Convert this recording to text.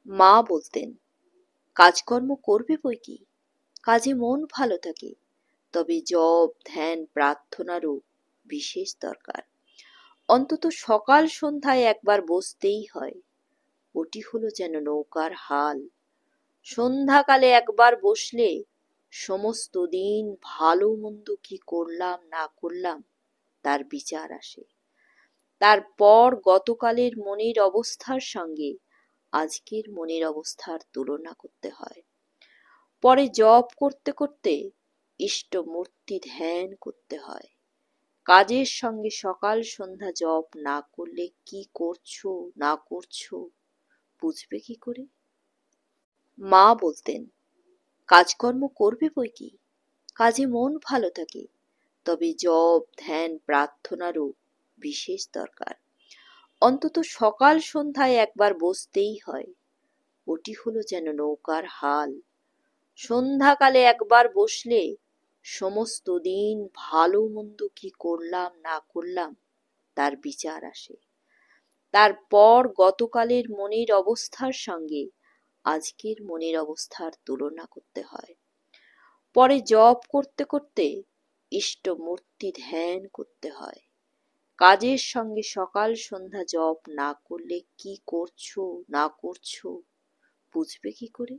মা বলতেন, কাজকর্ম করবে বৈকি, কাজে মন ভালো থাকে, তবে জপ ধ্যান প্রার্থনারও বিশেষ দরকার। অন্তত সকাল সন্ধ্যায় একবার বসতেই হয়, ওটি হলো যেন নৌকার হাল। সন্ধ্যাকালে একবার বসলে সমস্ত দিন ভালো মন্দ কি করলাম না করলাম তার বিচার আসে। তারপর গতকালের মনের অবস্থার সঙ্গে আজকের মনের অবস্থার তুলনা করতে হয়। পরে জপ করতে করতে ইষ্ট মূর্তি ধ্যান করতে হয়। কাজের সঙ্গে সকাল সন্ধ্যা জপ না করলে কি করছো না করছো বুঝবে কি করে? মা বলতেন, কাজকর্ম করবে বৈকি, কাজে মন ভালো থাকে, তবে জপ ধ্যান প্রার্থনারও বিশেষ দরকার। অন্তত সকাল সন্ধ্যায় একবার বসতেই হয়, ওটি হলো যেন নৌকার হাল। সন্ধ্যাকালে একবার বসলে সমস্ত দিন ভালো মন্দ কি করলাম না করলাম তার বিচার আসে। তারপর গতকালের মনের অবস্থার সঙ্গে আজকের মনের অবস্থার তুলনা করতে হয়। পরে জপ করতে করতে ইষ্ট মূর্তি ধ্যান করতে হয়। কাজের সঙ্গে সকাল সন্ধ্যা জপ না করলে কি করছো না করছো বুঝবে কি করে?